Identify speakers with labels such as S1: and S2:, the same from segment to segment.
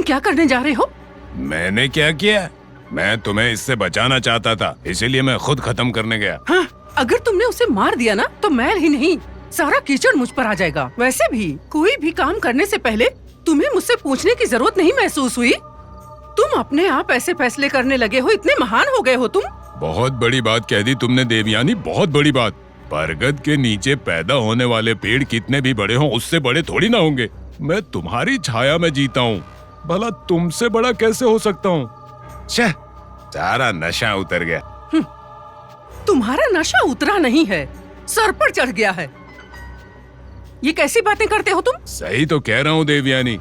S1: क्या करने जा रहे हो?
S2: मैंने क्या किया? मैं तुम्हें इससे बचाना चाहता था, इसीलिए मैं खुद खत्म करने गया।
S1: हाँ, अगर तुमने उसे मार दिया ना तो मैल ही नहीं सारा कीचड़ मुझ पर आ जाएगा। वैसे भी कोई भी काम करने से पहले तुम्हें मुझसे पूछने की जरूरत नहीं महसूस हुई। तुम अपने आप ऐसे फैसले करने लगे हो, इतने महान हो गए हो तुम।
S2: बहुत बड़ी बात कह दी तुमने देवयानी, बहुत बड़ी बात। बरगद के नीचे पैदा होने वाले पेड़ कितने भी बड़े हों उससे बड़े थोड़ी ना होंगे। मैं तुम्हारी छाया में जीता हूँ, भला तुमसे बड़ा कैसे हो सकता हूँ? छह, सारा नशा उतर गया।
S1: तुम्हारा नशा उतरा नहीं है, सर पर चढ़ गया है। ये कैसी बातें करते हो तुम?
S2: सही तो कह रहा हूँ देवयानी,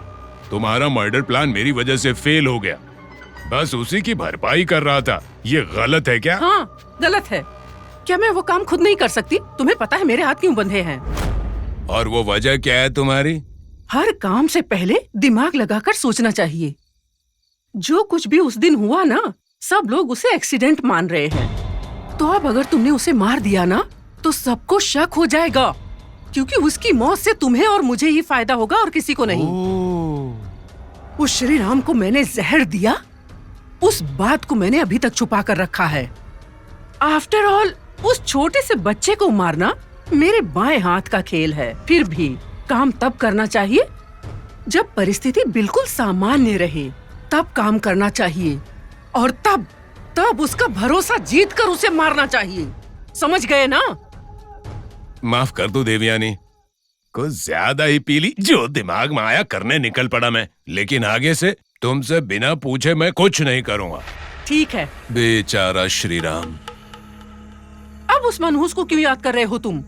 S2: तुम्हारा मर्डर प्लान मेरी वजह से फेल हो गया। बस उसी की भरपाई कर रहा था। ये गलत है क्या?
S1: हाँ, गलत है। क्या मैं वो काम खुद नहीं कर सकती? तुम्हें पता है मेरे हाथ क्यों बंधे हैं?
S2: और वो वजह क्या है तुम्हारी?
S1: हर काम से पहले दिमाग लगाकर सोचना चाहिए। जो कुछ भी उस दिन हुआ ना, सब लोग उसे एक्सीडेंट मान रहे हैं। तो अब अगर तुमने उसे मार दिया ना तो सबको शक हो जाएगा, क्योंकि उसकी मौत से तुम्हें और मुझे ही फायदा होगा और किसी को नहीं। उस श्री राम को मैंने जहर दिया, उस बात को मैंने अभी तक छुपा कर रखा है। आफ्टर ऑल उस छोटे से बच्चे को मारना मेरे बाएं हाथ का खेल है। फिर भी काम तब करना चाहिए जब परिस्थिति बिल्कुल सामान्य रहे, तब काम करना चाहिए। और तब उसका भरोसा जीत कर उसे मारना चाहिए। समझ गए ना?
S2: माफ कर दो देवयानी, कुछ ज्यादा ही पी ली, जो दिमाग में आया करने निकल पड़ा मैं। लेकिन आगे से तुमसे बिना पूछे मैं कुछ नहीं करूंगा।
S1: ठीक है।
S2: बेचारा श्री राम।
S1: अब उस मनहूस को क्यों याद कर रहे हो तुम?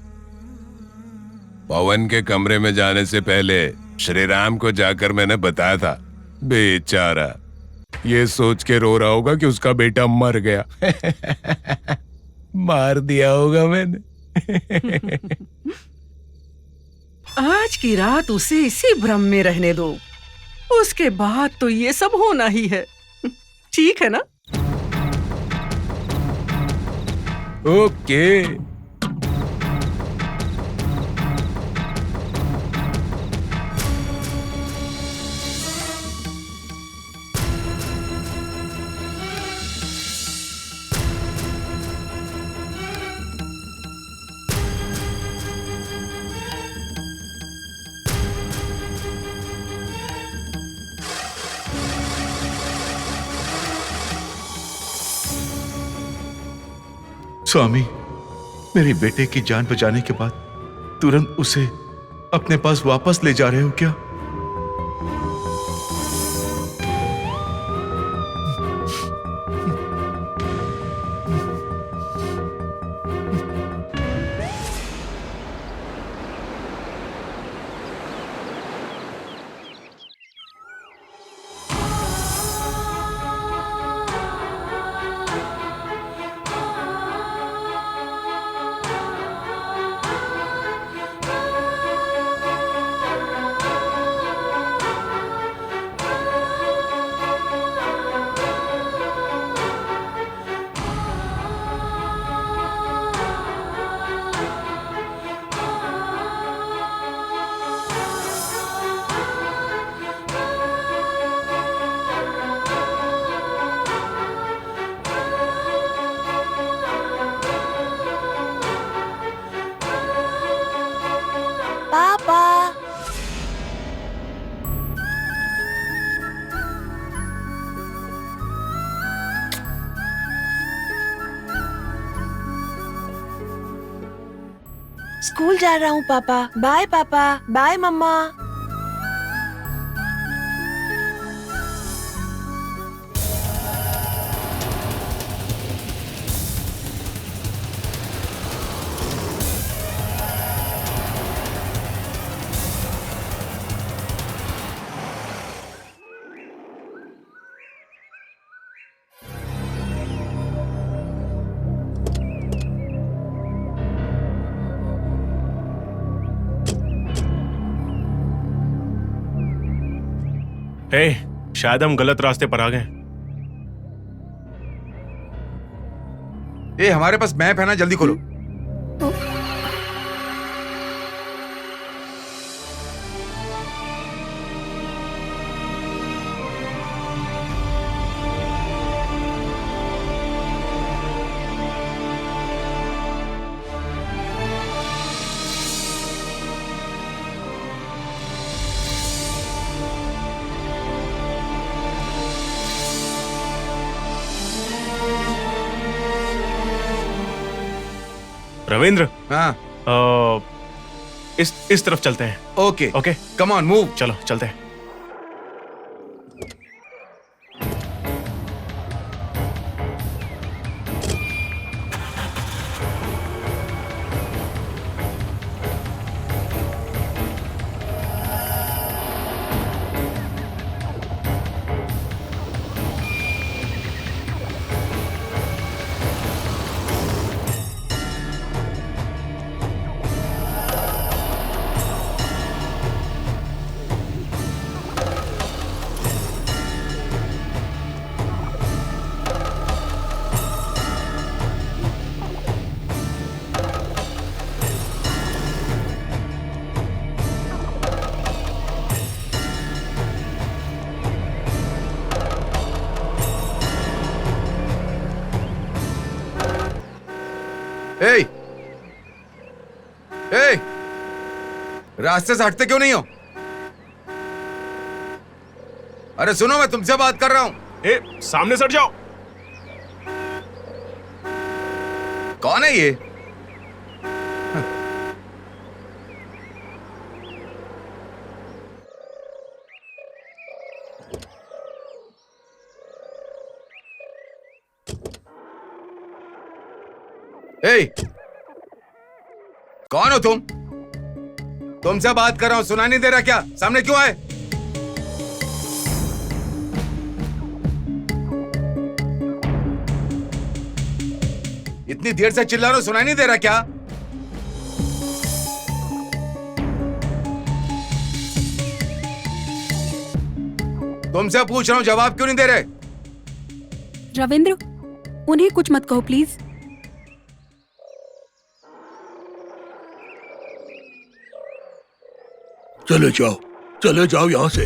S2: पवन के कमरे में जाने से पहले श्री राम को जाकर मैंने बताया था, बेचारा ये सोच के रो रहा होगा कि उसका बेटा मर गया। मार दिया होगा मैंने।
S1: आज की रात उसे इसी भ्रम में रहने दो, उसके बाद तो ये सब होना ही है। ठीक है ना?
S2: ओके।
S3: स्वामी, मेरे बेटे की जान बचाने के बाद तुरंत उसे अपने पास वापस ले जा रहे हो क्या?
S4: पापा, स्कूल जा रहा हूँ पापा। बाय पापा, बाय मम्मा।
S5: शायद हम गलत रास्ते पर आ गए।
S6: हमारे पास मैप है ना, जल्दी खोलो।
S5: रविंद्र,
S3: हाँ,
S5: इस तरफ चलते हैं।
S3: Okay
S5: okay,
S3: come on move.
S5: चलो चलते हैं।
S3: ए, ए, रास्ते से हटते क्यों नहीं हो? अरे सुनो, मैं तुमसे बात कर रहा हूं।
S5: ए, सामने सट जाओ।
S3: कौन है ये? ए, कौन हो तुम? तुमसे बात कर रहा हूं, सुना नहीं दे रहा क्या? सामने क्यों आए? इतनी देर से चिल्ला रहा हूं, सुनाई नहीं दे रहा क्या? तुमसे पूछ रहा हूं, जवाब क्यों नहीं दे रहे?
S6: रविंद्र, उन्हें कुछ मत कहो प्लीज।
S7: चले जाओ यहाँ से।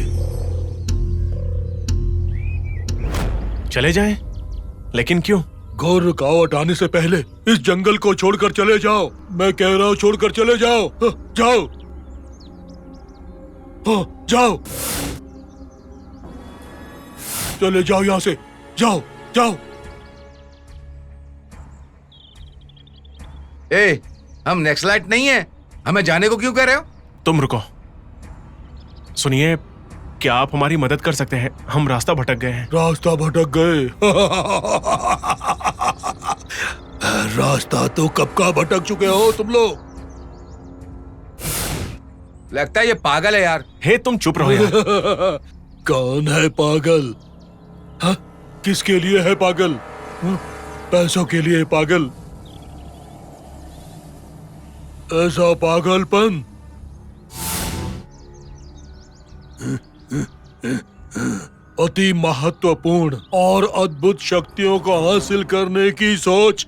S5: चले जाएं? लेकिन क्यों?
S7: घोर रुकावट आने से पहले इस जंगल को छोड़कर चले जाओ। मैं कह रहा हूँ छोड़कर चले जाओ। जाओ, जाओ, चले जाओ यहाँ से। जाओ, जाओ।
S3: ए, हम नेक्सलाइट नहीं है, हमें जाने को क्यों कह रहे हो?
S5: तुम रुको। सुनिए, क्या आप हमारी मदद कर सकते हैं? हम रास्ता भटक गए हैं।
S7: रास्ता भटक गए? रास्ता तो कब का भटक चुके हो तुम लोग।
S3: लगता है ये पागल है यार।
S5: हे, तुम चुप रहो यार।
S7: कौन है पागल? हाँ? किसके लिए है पागल? हाँ? पैसों के लिए पागल? ऐसा पागलपन अति महत्वपूर्ण और अद्भुत शक्तियों को हासिल करने की सोच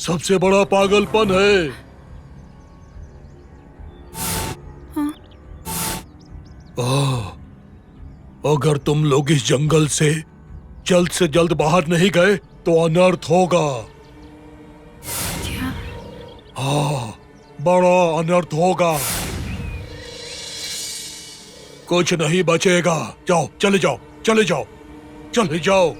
S7: सबसे बड़ा पागलपन है। अगर तुम लोग इस जंगल से जल्द बाहर नहीं गए तो अनर्थ होगा। हाँ, बड़ा अनर्थ होगा। कुछ नहीं बचेगा। जाओ, चले जाओ, चले जाओ, चले जाओ।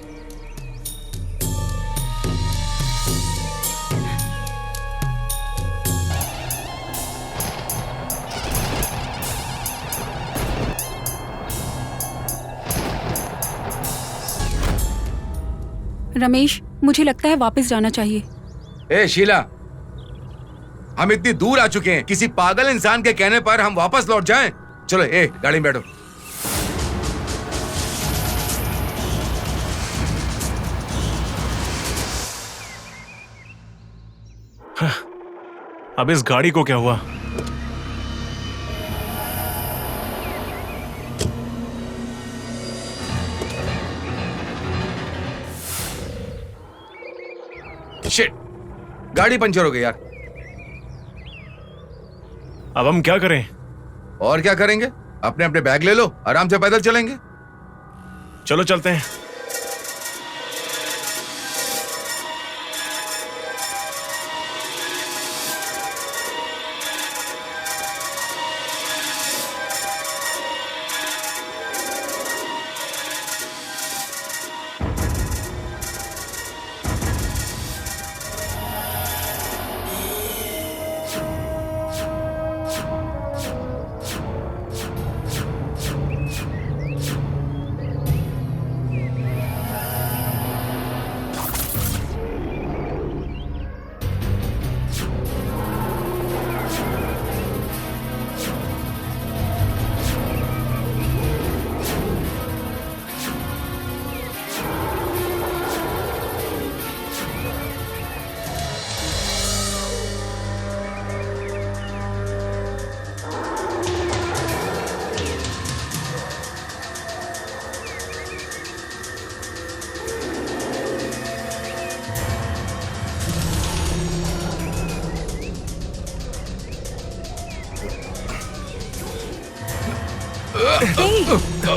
S6: रमेश, मुझे लगता है वापस जाना चाहिए।
S3: ए शीला, हम इतनी दूर आ चुके हैं, किसी पागल इंसान के कहने पर हम वापस लौट जाएं? चलो, ए गाड़ी में बैठो।
S5: अब इस गाड़ी को क्या हुआ?
S3: शिट, गाड़ी पंचर हो गई यार।
S5: अब हम क्या करें?
S3: और क्या करेंगे? अपने अपने बैग ले लो, आराम से पैदल चलेंगे।
S5: चलो चलते हैं।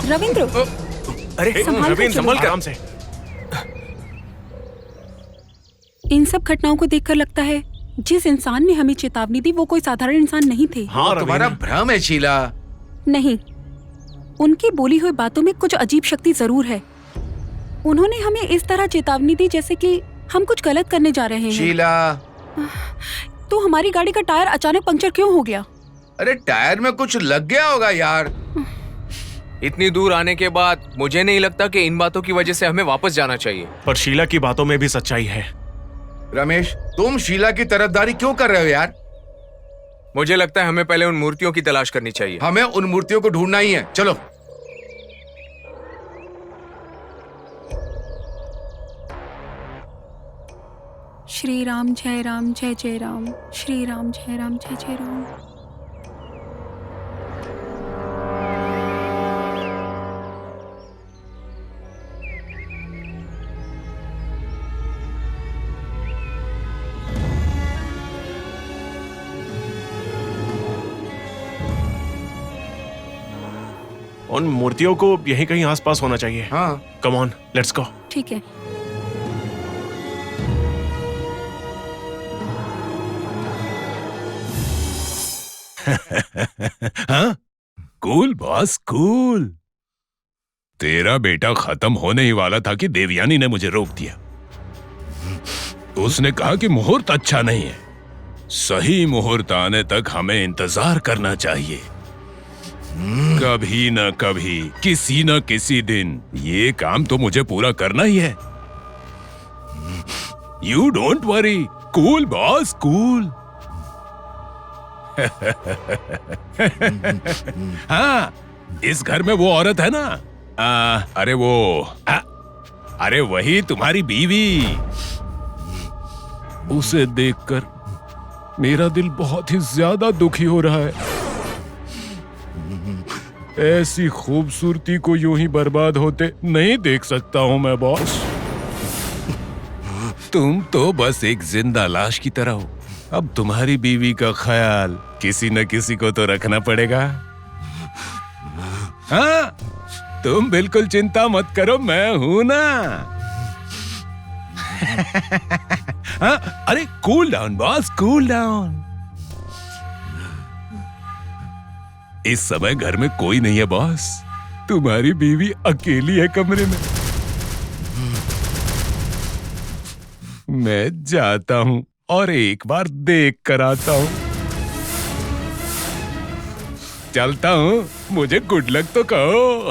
S6: रविंद्र,
S5: अरे
S6: संभाल कर
S5: रवीन,
S6: चलो।
S5: संभल कर आराम से।
S6: इन सब घटनाओं को देखकर लगता है जिस इंसान ने हमें चेतावनी दी वो कोई साधारण इंसान नहीं थे।
S5: हाँ
S3: तुम्हारा
S5: रवीन,
S3: भ्रम है शीला।
S6: नहीं, उनकी बोली हुई बातों में कुछ अजीब शक्ति जरूर है। उन्होंने हमें इस तरह चेतावनी दी जैसे कि हम कुछ गलत करने जा रहे हैं।
S3: शीला,
S6: तो हमारी गाड़ी का टायर अचानक पंक्चर क्यों हो गया?
S3: अरे टायर में कुछ लग गया होगा यार।
S8: इतनी दूर आने के बाद मुझे नहीं लगता कि इन बातों की वजह से हमें वापस जाना चाहिए।
S5: पर शीला की बातों में भी सच्चाई है।
S3: रमेश, तुम शीला की तरफदारी क्यों कर रहे हो यार?
S8: मुझे लगता है हमें पहले उन मूर्तियों की तलाश करनी चाहिए।
S3: हमें उन मूर्तियों को ढूंढना ही है, चलो।
S6: श्री राम जय राम जय जय राम, श्री राम जय राम जय जय राम।
S5: उन मूर्तियों को यहीं कहीं आसपास होना चाहिए।
S3: हाँ,
S5: कम ऑन, लेट्स गो।
S6: ठीक है।
S2: हाँ, कूल बॉस, कूल। तेरा बेटा खत्म होने ही वाला था कि देवयानी ने मुझे रोक दिया। उसने कहा कि मुहूर्त अच्छा नहीं है, सही मुहूर्त आने तक हमें इंतजार करना चाहिए। कभी न कभी, किसी न किसी दिन ये काम तो मुझे पूरा करना ही है। You don't worry, cool boss, cool. हाँ, इस घर में वो औरत है ना, अरे वही तुम्हारी बीवी। उसे देखकर मेरा दिल बहुत ही ज्यादा दुखी हो रहा है। ऐसी खूबसूरती को यूं ही बर्बाद होते नहीं देख सकता हूं मैं बॉस। तुम तो बस एक जिंदा लाश की तरह हो। अब तुम्हारी बीवी का ख्याल किसी न किसी को तो रखना पड़ेगा। हाँ, तुम बिल्कुल चिंता मत करो, मैं हूं ना। हाँ, अरे cool down boss, cool down. इस समय घर में कोई नहीं है बॉस, तुम्हारी बीवी अकेली है कमरे में। मैं जाता हूं और एक बार देख कर आता हूं। चलता हूं, मुझे गुड लक तो कहो।